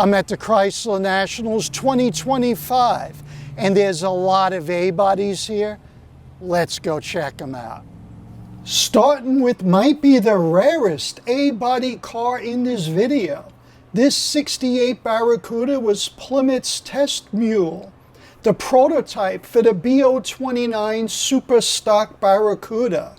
I'm at the Chrysler Nationals 2025, and there's a lot of A-bodies here. Let's go check them out. Starting with might be the rarest A-body car in this video. This 68 Barracuda was Plymouth's test mule, the prototype for the BO29 Super Stock Barracuda.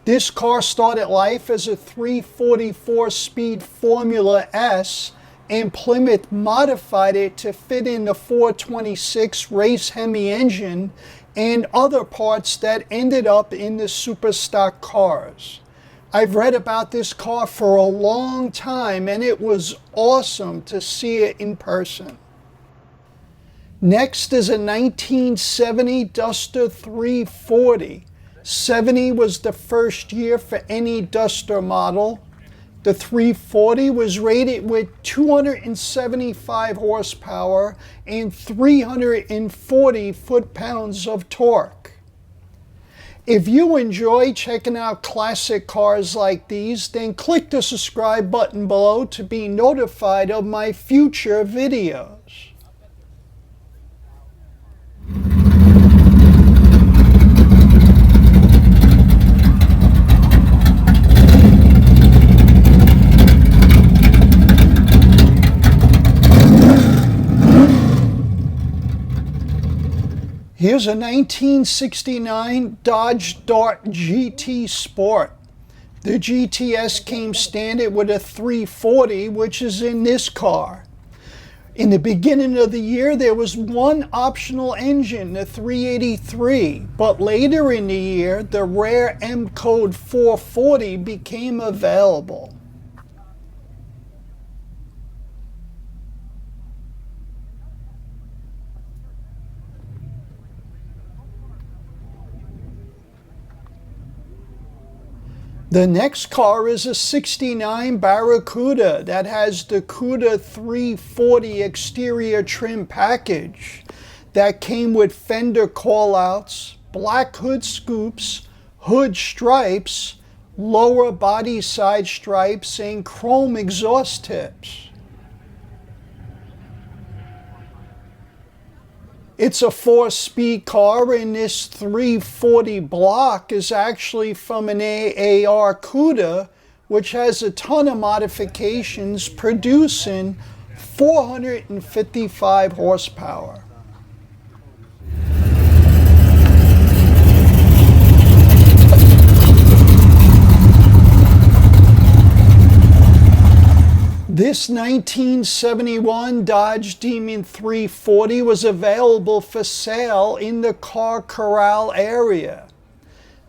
This car started life as a 344-speed Formula S, and Plymouth modified it to fit in the 426 race Hemi engine and other parts that ended up in the super stock cars. I've read about this car for a long time, and it was awesome to see it in person. Next is a 1970 Duster 340. 70 was the first year for any Duster model. The 340 was rated with 275 horsepower and 340 foot-pounds of torque. If you enjoy checking out classic cars like these, then click the subscribe button below to be notified of my future videos. Here's a 1969 Dodge Dart GT Sport. The GTS came standard with a 340, which is in this car. In the beginning of the year, there was one optional engine, the 383, but later in the year, the rare M code 440 became available. The next car is a 69 Barracuda that has the Cuda 340 exterior trim package that came with fender callouts, black hood scoops, hood stripes, lower body side stripes, and chrome exhaust tips. It's a 4-speed car, and this 340 block is actually from an AAR Cuda, which has a ton of modifications, producing 455 horsepower. This 1971 Dodge Demon 340 was available for sale in the Carlisle area.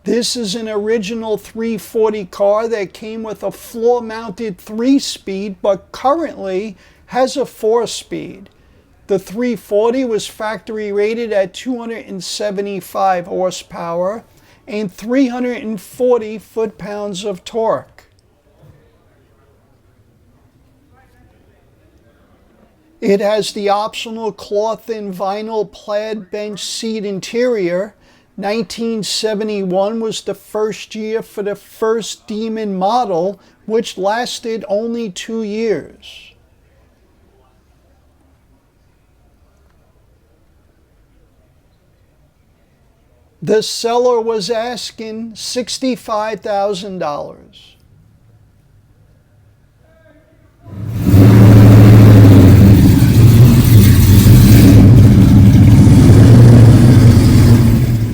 This is an original 340 car that came with a floor-mounted 3-speed, but currently has a 4-speed. The 340 was factory rated at 275 horsepower and 340 foot-pounds of torque. It has the optional cloth and vinyl plaid bench seat interior. 1971 was the first year for the first Demon model, which lasted only 2 years. The seller was asking $65,000.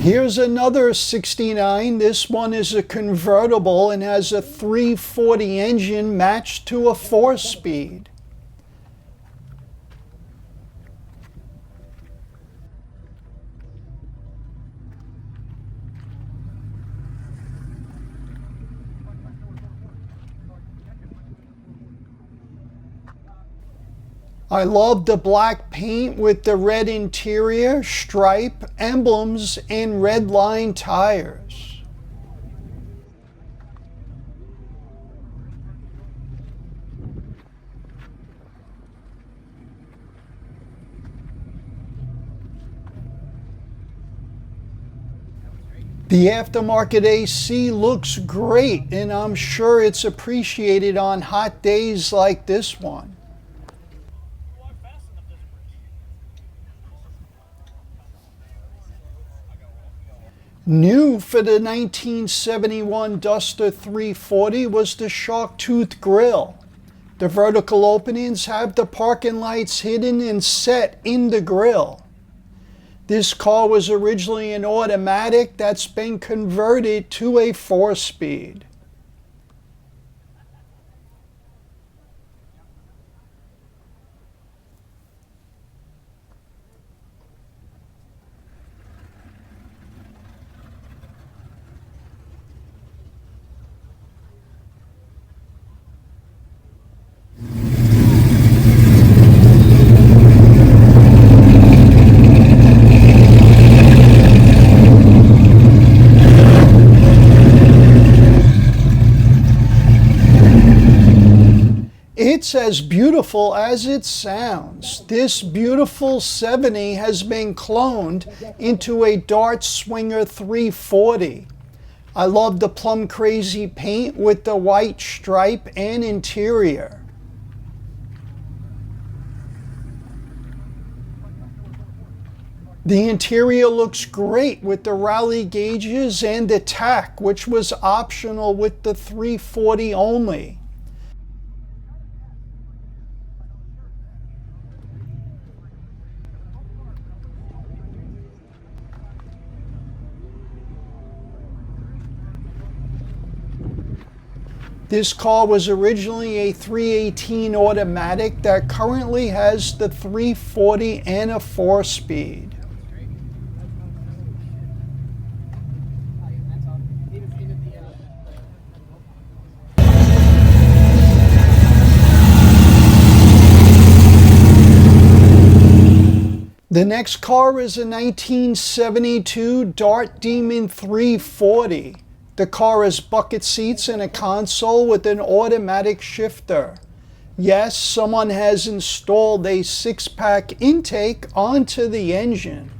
Here's another 69. This one is a convertible and has a 340 engine matched to a 4-speed. I love the black paint with the red interior, stripe, emblems, and red line tires. The aftermarket AC looks great, and I'm sure it's appreciated on hot days like this one. New for the 1971 Duster 340 was the shark tooth grille. The vertical openings have the parking lights hidden and set in the grille. This car was originally an automatic that's been converted to a 4-speed. It's as beautiful as it sounds. This beautiful 70 has been cloned into a Dart Swinger 340. I love the plum crazy paint with the white stripe and interior. The interior looks great with the rally gauges and the tack, which was optional with the 340 only. This car was originally a 318 automatic that currently has the 340 and a 4-speed. The next car is a 1972 Dart Demon 340. The car has bucket seats and a console with an automatic shifter. Yes, someone has installed a 6-pack intake onto the engine.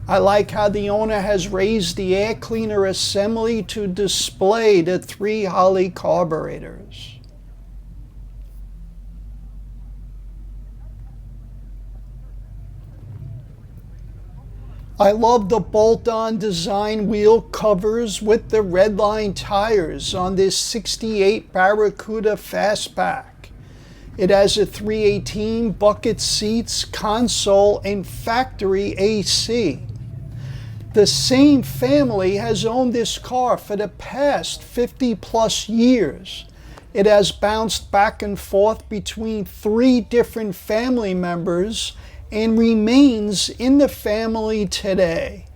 I like how the owner has raised the air cleaner assembly to display the 3 Holley carburetors. I love the bolt-on design wheel covers with the redline tires on this 68 Barracuda Fastback. It has a 318 bucket seats, console, and factory AC. The same family has owned this car for the past 50 plus years. It has bounced back and forth between 3 different family members and remains in the family today.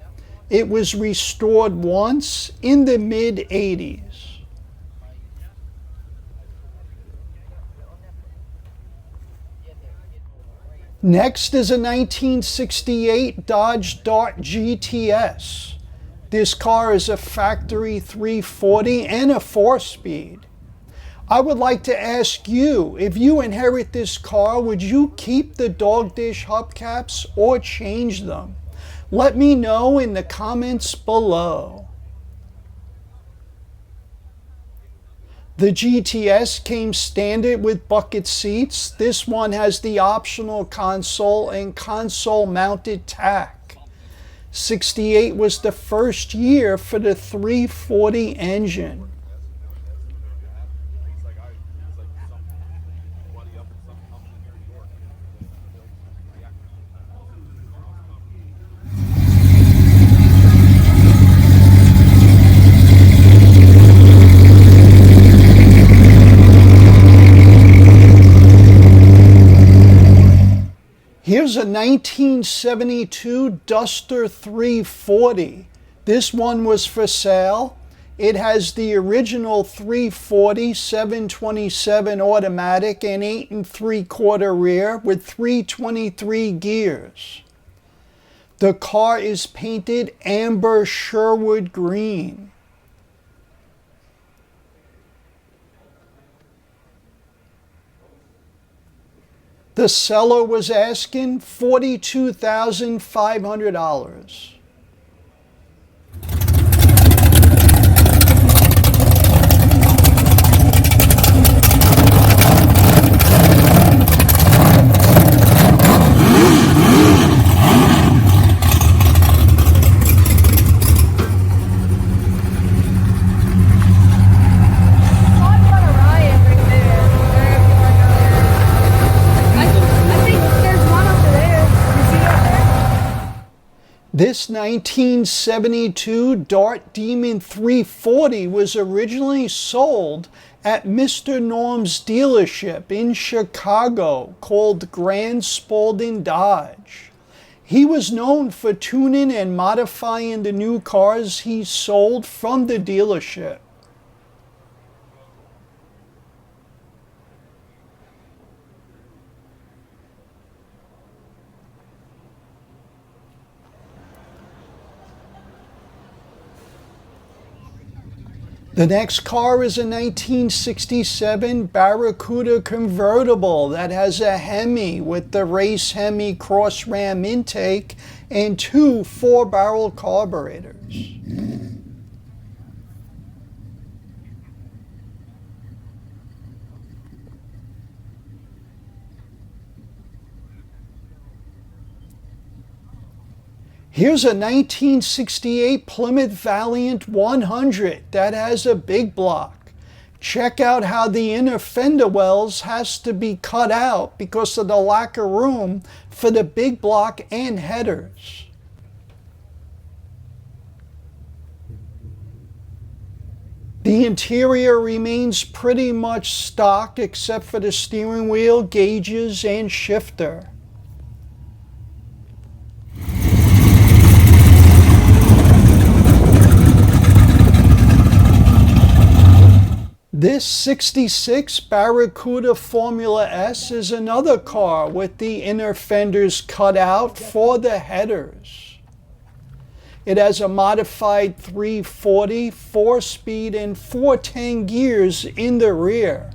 It was restored once in the mid-80s. Next is a 1968 Dodge Dart GTS. This car is a factory 340 and a 4-speed. I would like to ask you, if you inherit this car, would you keep the dog dish hubcaps or change them? Let me know in the comments below. The GTS came standard with bucket seats. This one has the optional console and console mounted tack. 68 was the first year for the 340 engine. Here's a 1972 Duster 340. This one was for sale. It has the original 340 727 automatic and 8 3/4 rear with 323 gears. The car is painted amber Sherwood green. The seller was asking $42,500. This 1972 Dart Demon 340 was originally sold at Mr. Norm's dealership in Chicago called Grand Spalding Dodge. He was known for tuning and modifying the new cars he sold from the dealership. The next car is a 1967 Barracuda Convertible that has a Hemi with the race Hemi cross ram intake and two 4-barrel carburetors. Here's a 1968 Plymouth Valiant 100 that has a big block. Check out how the inner fender wells has to be cut out because of the lack of room for the big block and headers. The interior remains pretty much stock except for the steering wheel, gauges, and shifter. This 66 Barracuda Formula S is another car with the inner fenders cut out for the headers. It has a modified 340, 4-speed, and 410 gears in the rear.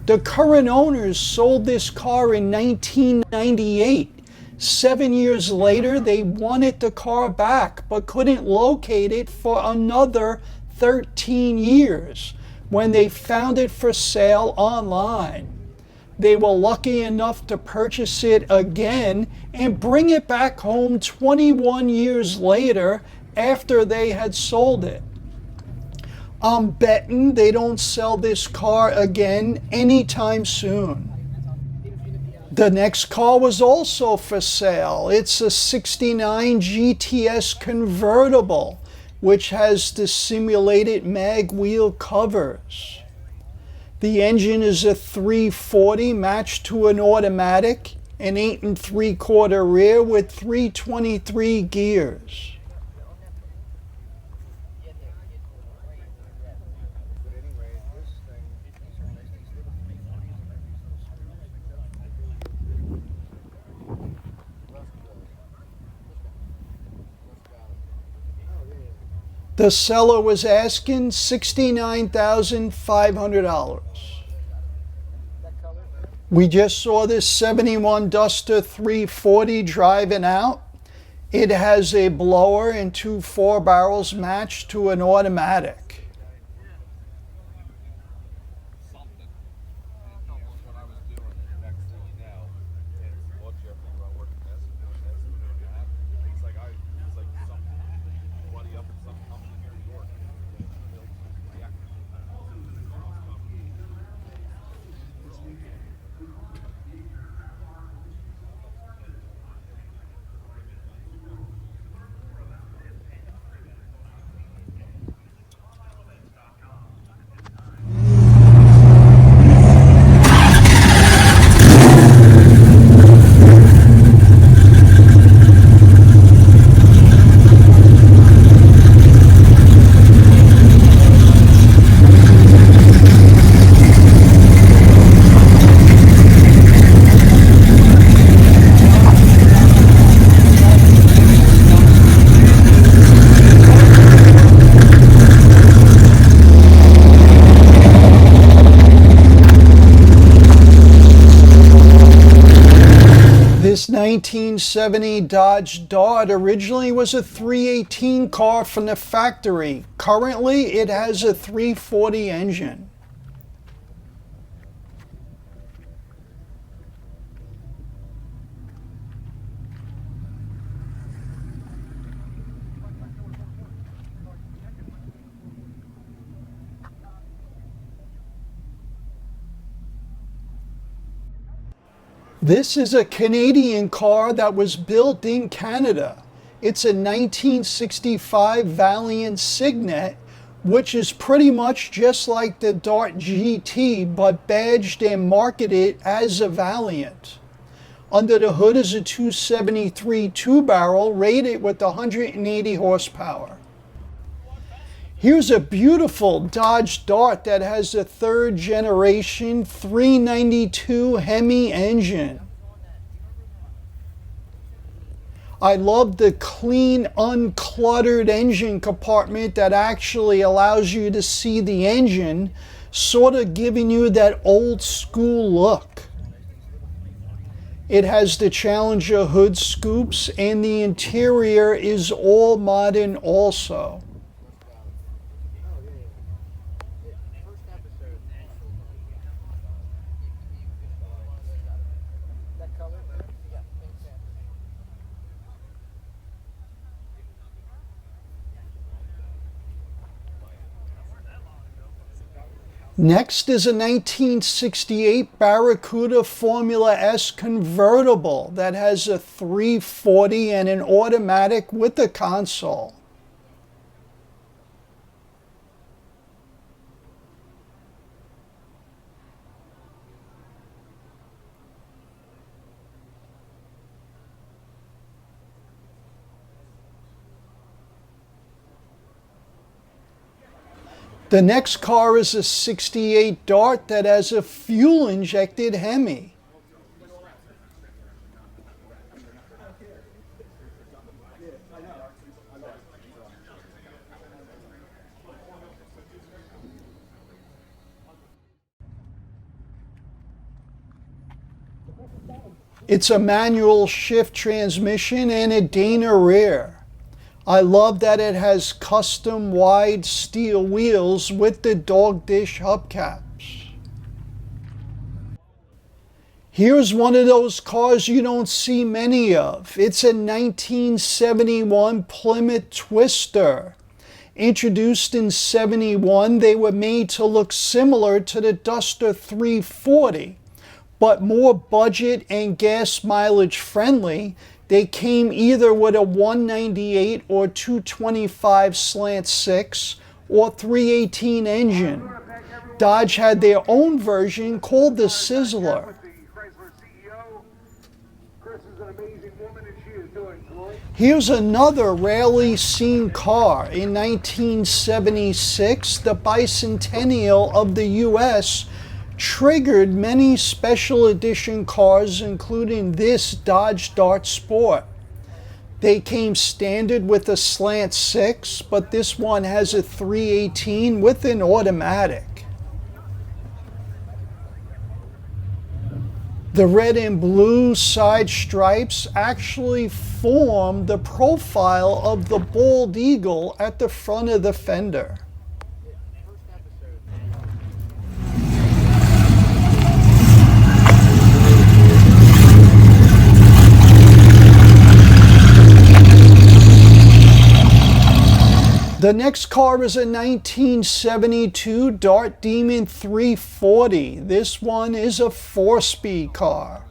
The current owners sold this car in 1998. 7 years later, they wanted the car back but couldn't locate it for another 13 years. When they found it for sale online. They were lucky enough to purchase it again and bring it back home 21 years later after they had sold it. I'm betting they don't sell this car again anytime soon. The next car was also for sale. It's a 69 GTS Convertible, which has the simulated mag wheel covers. The engine is a 340 matched to an automatic, an 8 3/4 rear with 323 gears. The seller was asking $69,500. We just saw this 71 Duster 340 driving out. It has a blower and two 4-barrels matched to an automatic. This 1970 Dodge Dart originally was a 318 car from the factory. Currently, it has a 340 engine. This is a Canadian car that was built in Canada. It's a 1965 Valiant Signet, which is pretty much just like the Dart GT, but badged and marketed as a Valiant. Under the hood is a 273 two-barrel rated with 180 horsepower. Here's a beautiful Dodge Dart that has a third generation 392 Hemi engine. I love the clean, uncluttered engine compartment that actually allows you to see the engine, sort of giving you that old school look. It has the Challenger hood scoops, and the interior is all modern also. Next is a 1968 Barracuda Formula S convertible that has a 340 and an automatic with a console. The next car is a 68 Dart that has a fuel-injected Hemi. It's a manual shift transmission and a Dana rear. I love that it has custom wide steel wheels with the dog dish hubcaps. Here's one of those cars you don't see many of. It's a 1971 Plymouth Twister. Introduced in '71, they were made to look similar to the Duster 340, but more budget and gas mileage friendly. They came either with a 198 or 225/6 or 318 engine. Dodge had their own version called the Sizzler. Here's another rarely seen car. In 1976, the bicentennial of the US triggered many special edition cars, including this Dodge Dart Sport. They came standard with a slant 6, but this one has a 318 with an automatic. The red and blue side stripes actually form the profile of the bald eagle at the front of the fender. The next car is a 1972 Dart Demon 340. This one is a 4-speed car.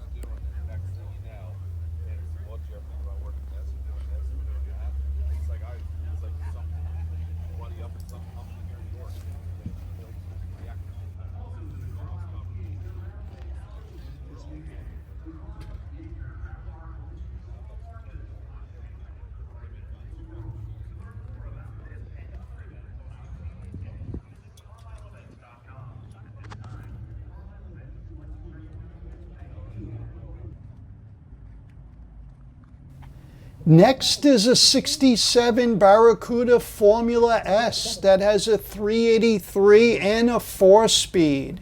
Next is a 67 Barracuda Formula S that has a 383 and a 4-speed.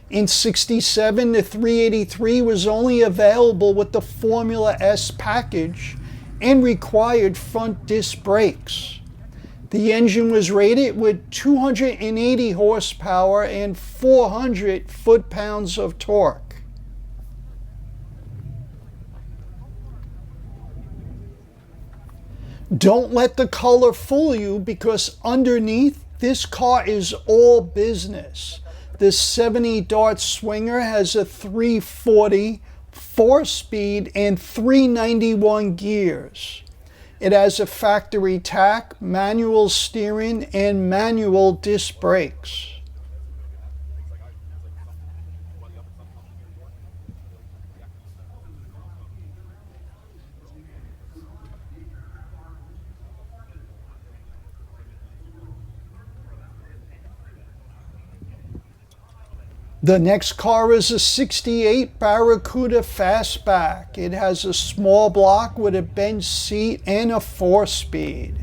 In '67, the 383 was only available with the Formula S package and required front disc brakes. The engine was rated with 280 horsepower and 400 foot-pounds of torque. Don't let the color fool you, because underneath, this car is all business. This 70 Dart Swinger has a 340, 4-speed, and 391 gears. It has a factory tach, manual steering, and manual disc brakes. The next car is a 68 Barracuda Fastback. It has a small block with a bench seat and a 4-speed.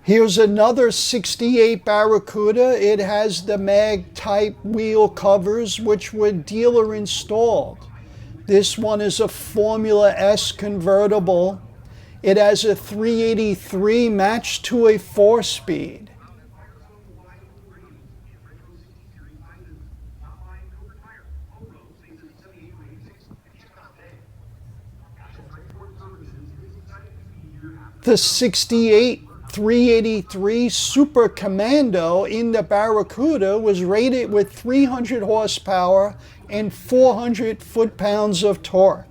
Here's another 68 Barracuda. It has the mag type wheel covers, which were dealer installed. This one is a Formula S convertible. It has a 383 matched to a 4-speed. The 68 383 Super Commando in the Barracuda was rated with 300 horsepower and 400 foot-pounds of torque.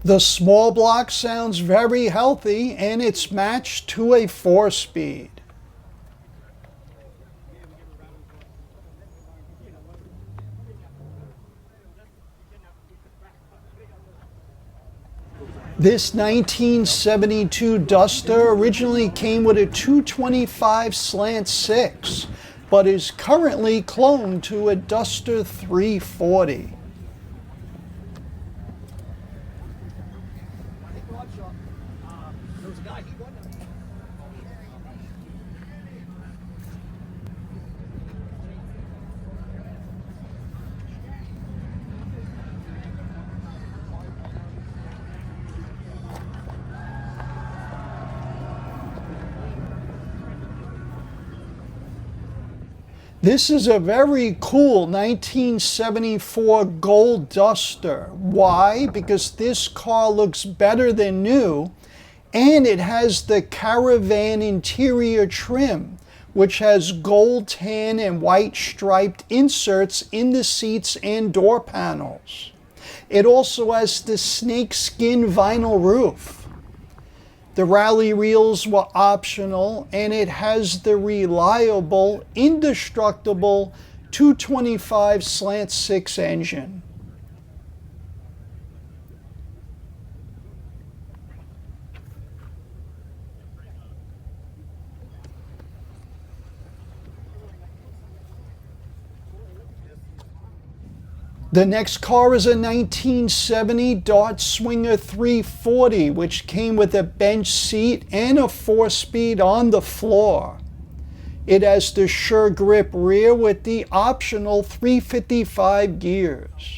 The small block sounds very healthy, and it's matched to a 4-speed. This 1972 Duster originally came with a 225/6, but is currently cloned to a Duster 340. This is a very cool 1974 gold Duster. Why? Because this car looks better than new, and it has the Caravan interior trim, which has gold, tan, and white striped inserts in the seats and door panels. It also has the snakeskin vinyl roof. The rally wheels were optional, and it has the reliable, indestructible 225/6 engine. The next car is a 1970 Dart Swinger 340, which came with a bench seat and a 4-speed on the floor. It has the Sure Grip rear with the optional 355 gears.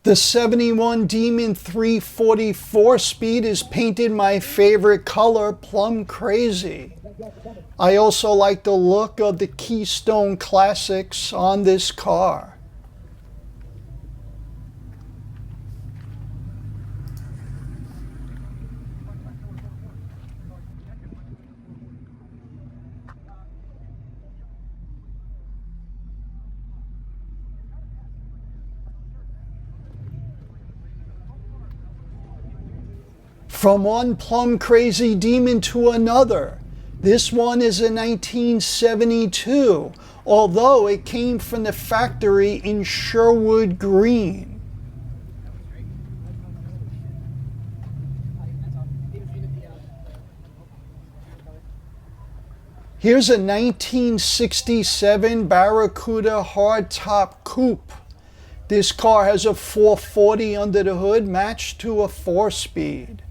The 71 Demon 340 4-speed is painted my favorite color, Plum Crazy. I also like the look of the Keystone Classics on this car. From one Plum Crazy Demon to another. This one is a 1972, although it came from the factory in Sherwood Green. Here's a 1967 Barracuda hardtop coupe. This car has a 440 under the hood matched to a 4-speed.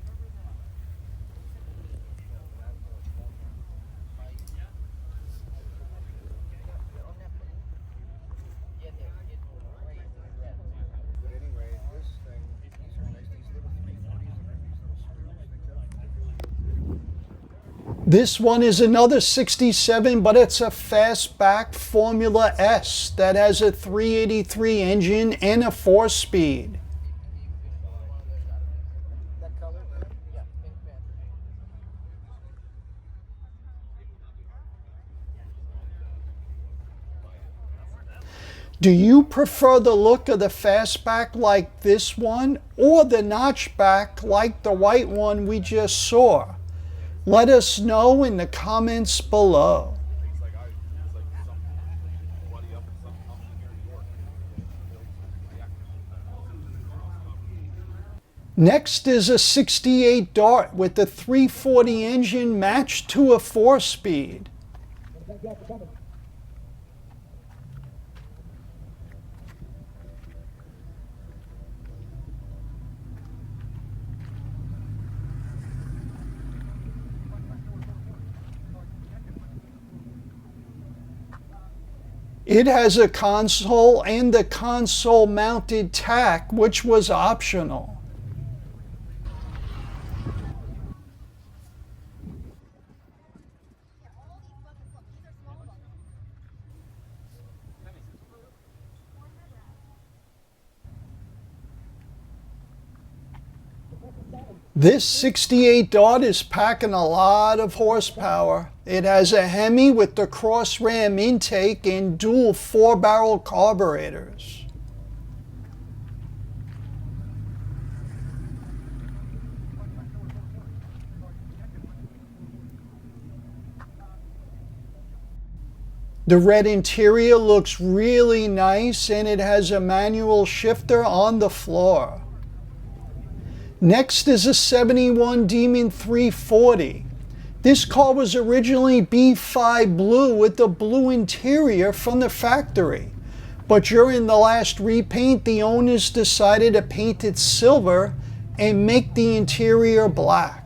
This one is another 67, but it's a Fastback Formula S that has a 383 engine and a 4-speed. Do you prefer the look of the Fastback like this one, or the notchback like the white one we just saw? Let us know in the comments below. Next is a 68 Dart with the 340 engine matched to a 4-speed. It has a console and the console mounted tack, which was optional. This 68 Dart is packing a lot of horsepower. It has a Hemi with the cross ram intake and dual 4-barrel carburetors. The red interior looks really nice, and it has a manual shifter on the floor. Next is a 71 Demon 340. This car was originally B5 blue with the blue interior from the factory, but during the last repaint, the owners decided to paint it silver and make the interior black.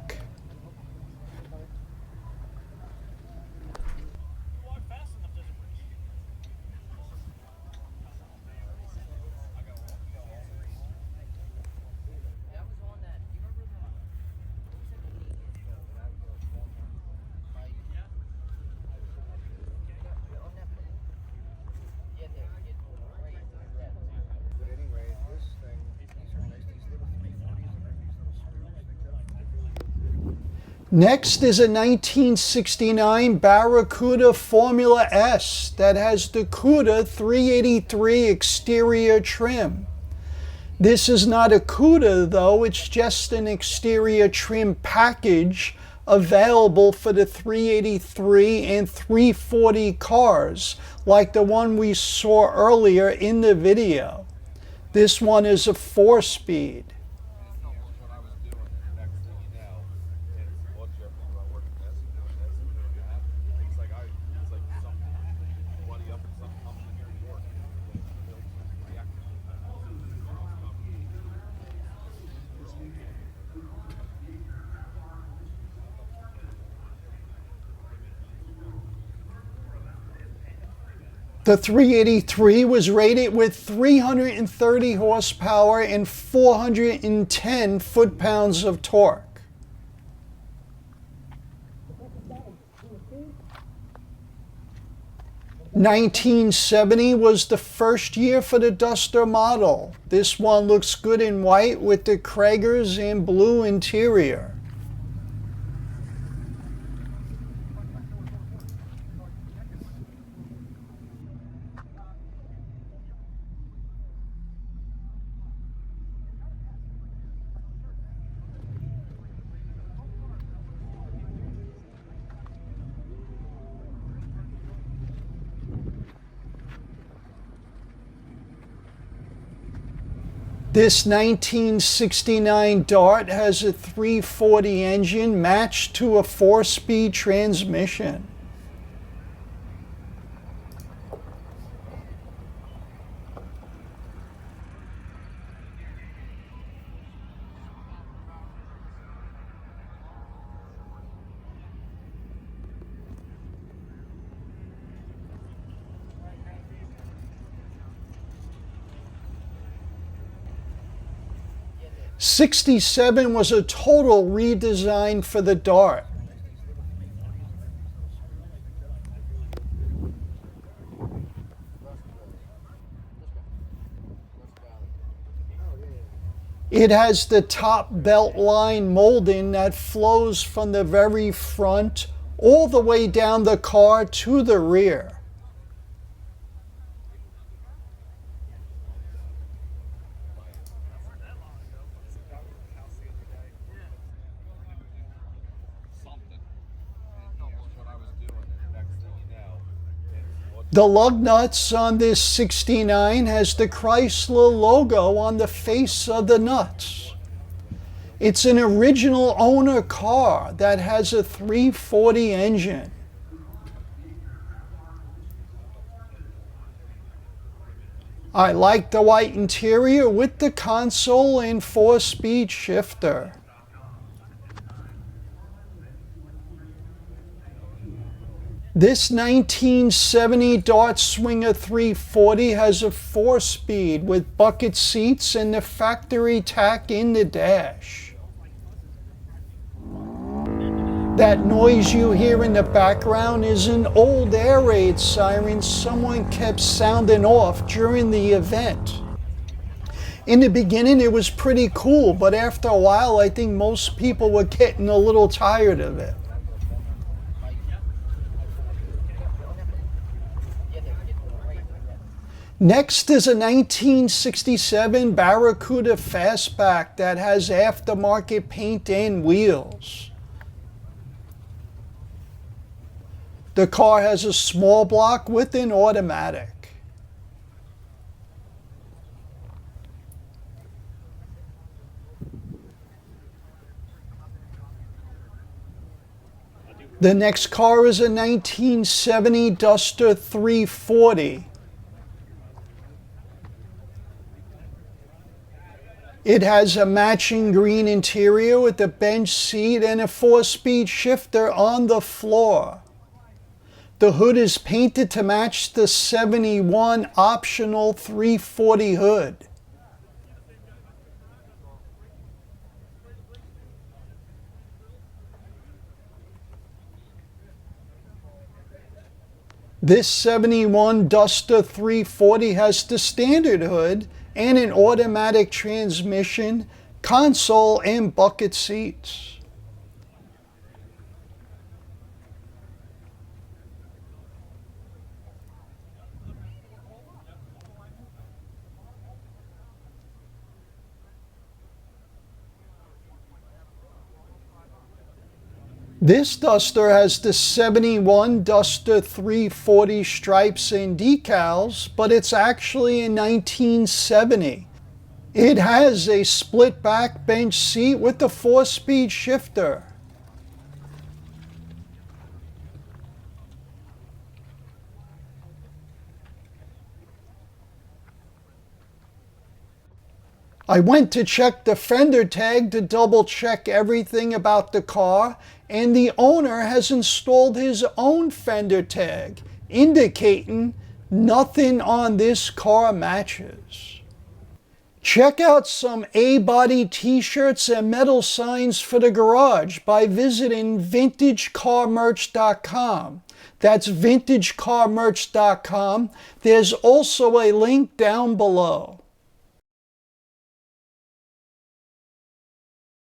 Next is a 1969 Barracuda Formula S that has the Cuda 383 exterior trim. This is not a Cuda though, it's just an exterior trim package available for the 383 and 340 cars, like the one we saw earlier in the video. This one is a 4-speed. The 383 was rated with 330 horsepower and 410 foot-pounds of torque. (1970) was the first year for the Duster model. This one looks good in white with the Kragers and blue interior. This 1969 Dart has a 340 engine matched to a 4-speed transmission. '67 was a total redesign for the Dart. It has the top belt line molding that flows from the very front all the way down the car to the rear. The lug nuts on this 69 has the Chrysler logo on the face of the nuts. It's an original owner car that has a 340 engine. I like the white interior with the console and 4-speed shifter. This 1970 Dart Swinger 340 has a 4-speed with bucket seats and the factory tack in the dash. That noise you hear in the background is an old air raid siren someone kept sounding off during the event. In the beginning it was pretty cool, but after a while I think most people were getting a little tired of it. Next is a 1967 Barracuda Fastback that has aftermarket paint and wheels. The car has a small block with an automatic. The next car is a 1970 Duster 340. It has a matching green interior with a bench seat and a 4-speed shifter on the floor. The hood is painted to match the 71 optional 340 hood. This 71 Duster 340 has the standard hood and an automatic transmission, console, and bucket seats. This Duster has the 71 Duster 340 stripes and decals, but it's actually a 1970. It has a split back bench seat with the 4-speed shifter. I went to check the fender tag to double check everything about the car, and the owner has installed his own fender tag, indicating Nothing on this car matches. Check out some A-body t-shirts and metal signs for the garage by visiting vintagecarmerch.com. That's vintagecarmerch.com. There's also a link down below.